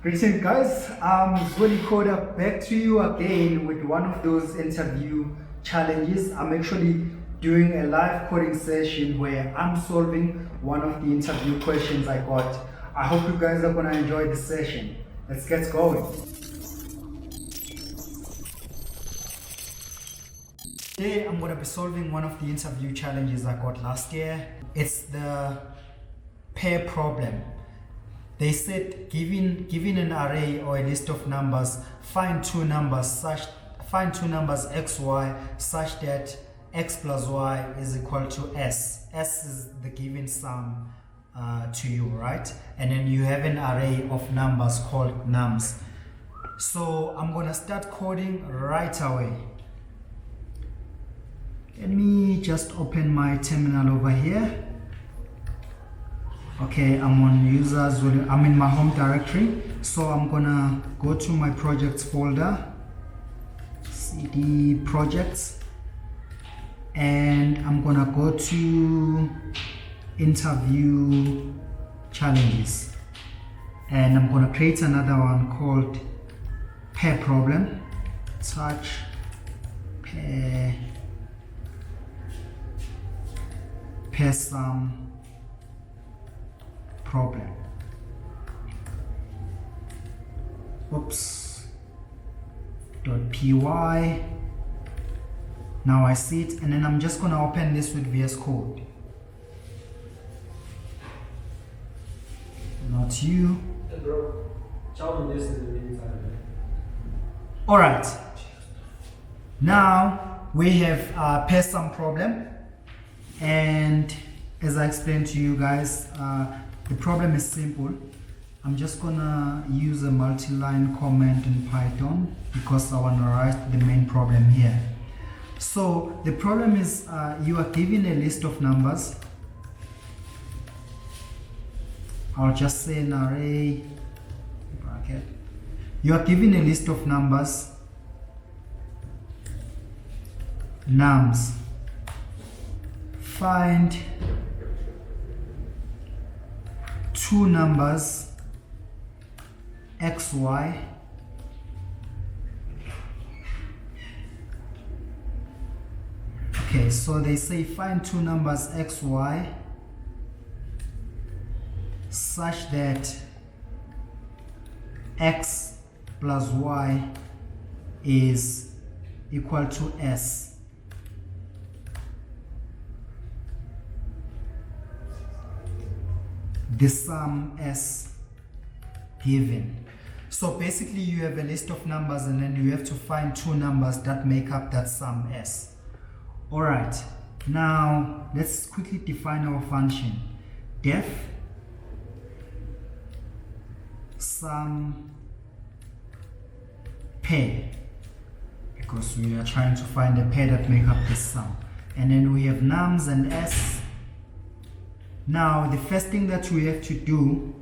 Greetings guys, Zweli Coder back to you again with one of those interview challenges. I'm actually doing a live coding session where I'm solving one of the interview questions I got. I hope you guys are going to enjoy this session. Let's get going. Today I'm going to be solving one of the interview challenges I got last year. It's the pair problem. They said given an array or a list of numbers, find two numbers x, y such that x plus y is equal to s. S is the given sum to you, right? And then you have an array of numbers called nums. So I'm gonna start coding right away. Let me just open my terminal over here. Okay, I'm on user Zweli. I'm in my home directory, so I'm gonna go to my projects folder, cd projects, and I'm gonna go to interview challenges, and I'm gonna create another one called pair problem. Touch pair sum problem. Oops. .py. Now I see it, and then I'm just gonna open this with VS Code. Not you. Hey bro, tell me this in the meantime. All right. Now we have a pair sum problem, and as I explained to you guys, the problem is simple. I'm just gonna use a multi-line comment in Python because I want to write the main problem here. So the problem is you are given a list of numbers. I'll just say an array bracket. You are given a list of numbers, nums. Find two numbers x, y, okay, so they say find two numbers x, y such that x plus y is equal to s. The sum s given. So basically you have a list of numbers, and then you have to find two numbers that make up that sum s. All right, now let's quickly define our function. Def sum pair, because we are trying to find a pair that make up this sum. And then we have nums and s. Now the first thing that we have to do,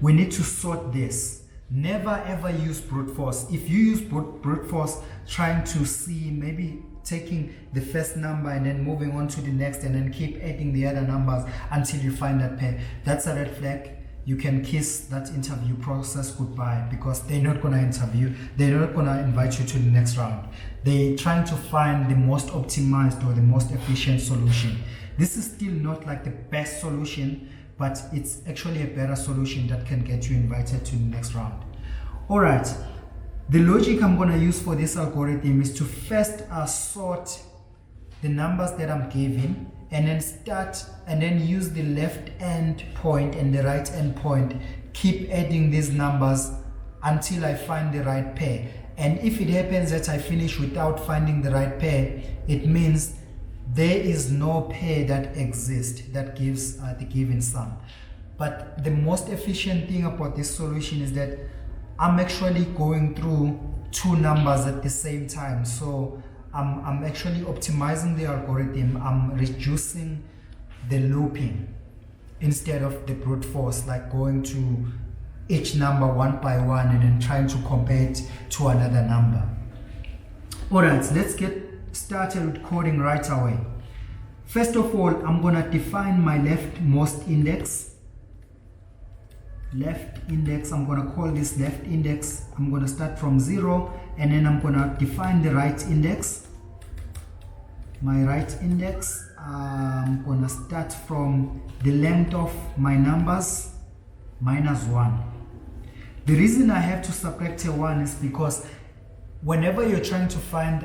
we need to sort this. Never ever use brute force. If you use brute force trying to see, maybe taking the first number and then moving on to the next and then keep adding the other numbers until you find that pair, that's a red flag. You can kiss that interview process goodbye, because they're not gonna interview, they're not gonna invite you to the next round. They're trying to find the most optimized or the most efficient solution. This is still not like the best solution, but it's actually a better solution that can get you invited to the next round. All right, the logic I'm going to use for this algorithm is to first sort the numbers that I'm given, and then use the left end point and the right end point, keep adding these numbers until I find the right pair. And if it happens that I finish without finding the right pair, it means there is no pair that exists that gives the given sum. But the most efficient thing about this solution is that I'm actually going through two numbers at the same time. So I'm actually optimizing the algorithm. I'm reducing the looping instead of the brute force, like going to each number one by one and then trying to compare it to another number. All right, let's get started with coding right away. First of all, I'm gonna define my leftmost index. left index. I'm going to call this left index. I'm going to start from 0, and then I'm going to define the right index. My right index, I'm going to start from the length of my numbers minus 1. The reason I have to subtract a 1 is because whenever you're trying to find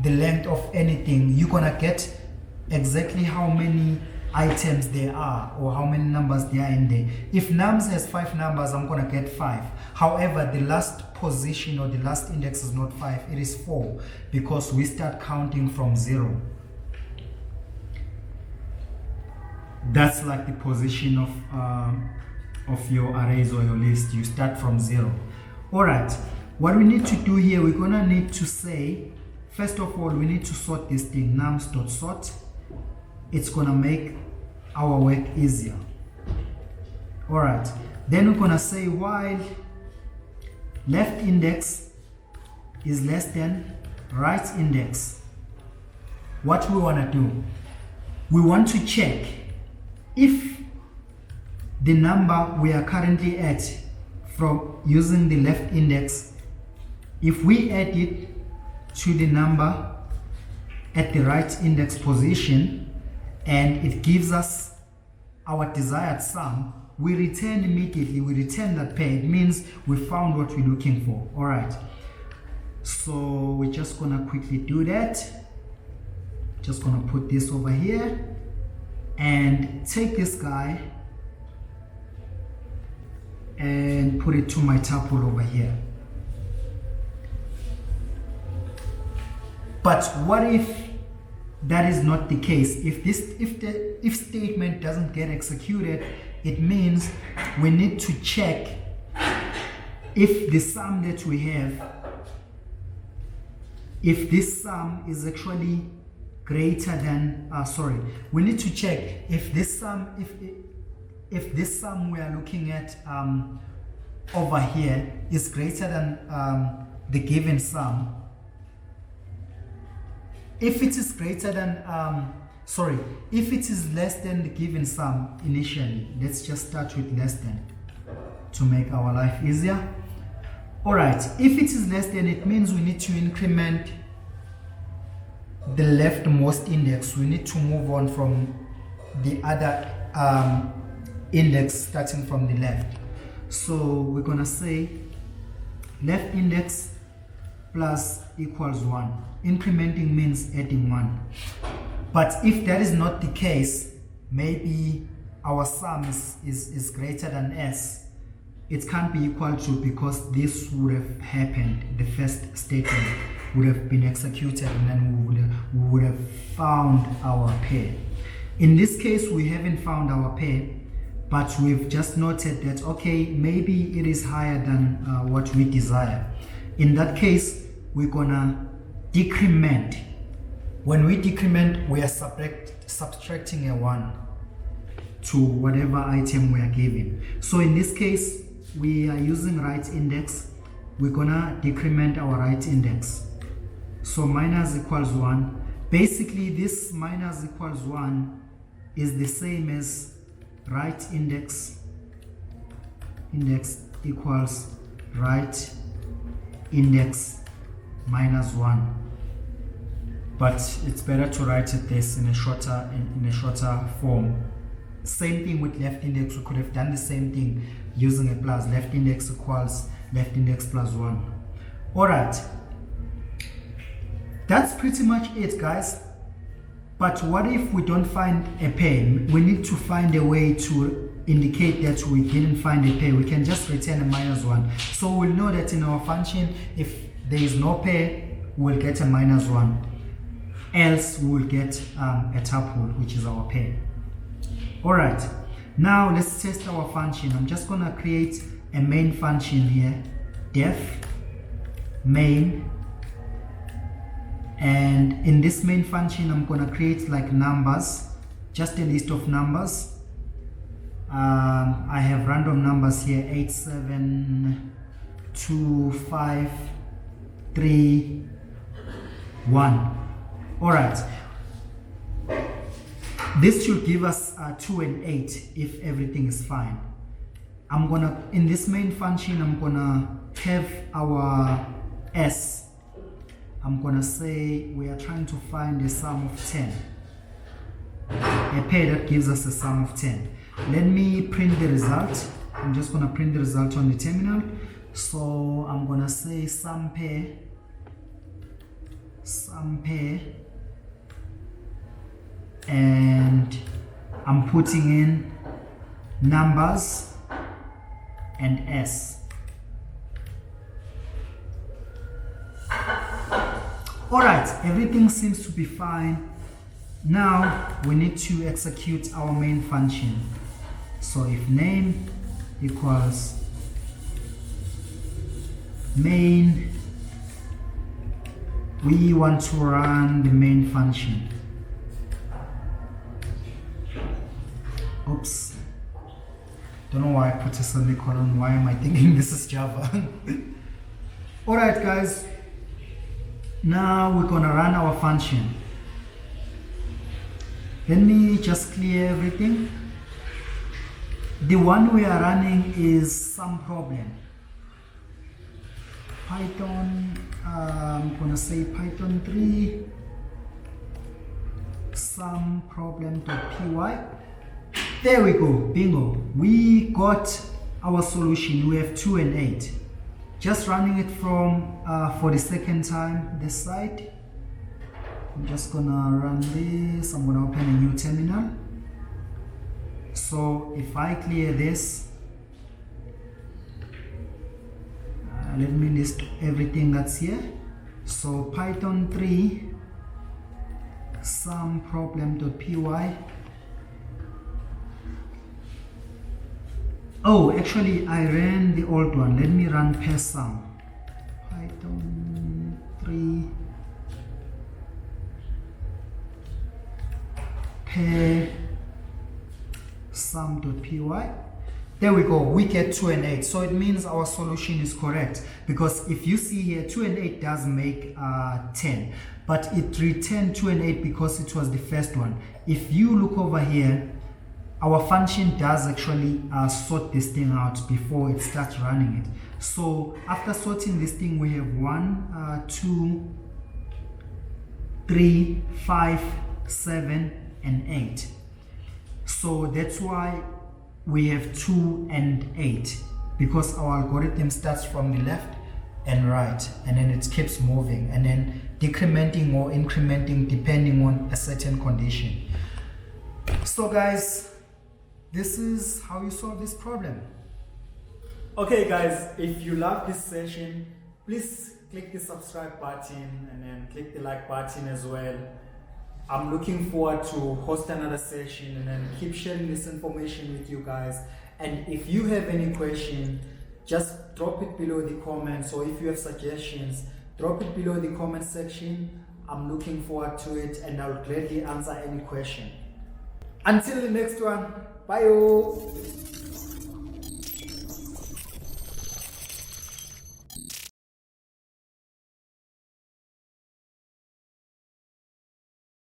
the length of anything, you're going to get exactly how many items there are or how many numbers there are in there. If nums has 5 numbers, I'm going to get 5. However, the last position or the last index is not 5, it is 4, because we start counting from 0. That's like the position of your arrays or your list. You start from 0. All right, what we need to do here, we're gonna need to say, first of all, we need to sort this thing, nums.sort. It's gonna make our work easier. All right, then we're gonna say while left index is less than right index. What we want to do, we want to check if the number we are currently at from using the left index, if we add it to the number at the right index position and it gives us our desired sum, we return immediately, we return that pair. It means we found what we're looking for. All right, so we're just gonna quickly do that. Just gonna put this over here and take this guy and put it to my tuple over here. But what if that is not the case? If the if statement doesn't get executed, it means we need to check if the sum that we have, if this sum is actually greater than, we need to check if this sum, if this sum we are looking at over here is greater than the given sum. If it is greater than, if it is less than the given sum initially, let's just start with less than to make our life easier. All right, if it is less than, it means we need to increment the leftmost index. We need to move on from the other index starting from the left. So we're gonna say left index plus equals 1. Incrementing means adding 1. But if that is not the case, maybe our sum is greater than s. It can't be equal to, because this would have happened, the first statement would have been executed, and then we would have found our pair. In this case, we haven't found our pair, but we've just noted that, okay, maybe it is higher than what we desire. In that case, we're gonna decrement. When we decrement, we are subtracting a 1 to whatever item we are given. So in this case, we are using right index. We're gonna decrement our right index. So minus equals 1. Basically, this minus equals 1 is the same as right index equals right index minus 1. But it's better to write it this in a shorter form. Same thing with left index. We could have done the same thing using a plus. Left index equals left index plus 1. All right, that's pretty much it, guys. But what if we don't find a pair? We need to find a way to indicate that we didn't find a pair. We can just return a minus 1. So we'll know that in our function, if there is no pair, we'll get a minus 1. Else we will get a tuple, which is our pair. All right, now let's test our function. I'm just gonna create a main function here, def main, and in this main function I'm gonna create like numbers, just a list of numbers. I have random numbers here, 8, 7, 2, 5, 3, 1. All right, this should give us 2 and 8 if everything is fine. I'm gonna, in this main function, I'm gonna have our s. I'm gonna say we are trying to find a sum of 10. A pair that gives us a sum of 10. Let me print the result. I'm just gonna print the result on the terminal. So I'm gonna say sum pair, and I'm putting in numbers and s. Alright, everything seems to be fine. Now we need to execute our main function. So if name equals main, we want to run the main function. Oops, don't know why I put a semicolon. Why am I thinking this is Java? Alright guys, now we're gonna run our function. Let me just clear everything. The one we are running is some problem. Python, I'm gonna say Python 3 some problem.py. There we go, bingo. We got our solution. We have 2 and 8. Just running it from for the second time this side. I'm just gonna run this. I'm gonna open a new terminal. So if I clear this, let me list everything that's here. So Python 3 some problem.py. Oh, actually I ran the old one. Let me run pair sum. Python 3 pair sum.py. There we go, we get 2 and 8. So it means our solution is correct, because if you see here, 2 and 8 does make 10, but it returned 2 and 8 because it was the first one. If you look over here, our function does actually sort this thing out before it starts running it. So after sorting this thing, we have 1, 2, 3, 5, 7, and 8. So that's why we have 2 and 8, because our algorithm starts from the left and right, and then it keeps moving and then decrementing or incrementing depending on a certain condition. So guys, this is how you solve this problem. Okay guys, if you love this session, please click the subscribe button and then click the like button as well. I'm looking forward to host another session and then keep sharing this information with you guys. And if you have any question, just drop it below the comments, or if you have suggestions, drop it below the comment section. I'm looking forward to it and I'll gladly answer any question. Until the next one, bye.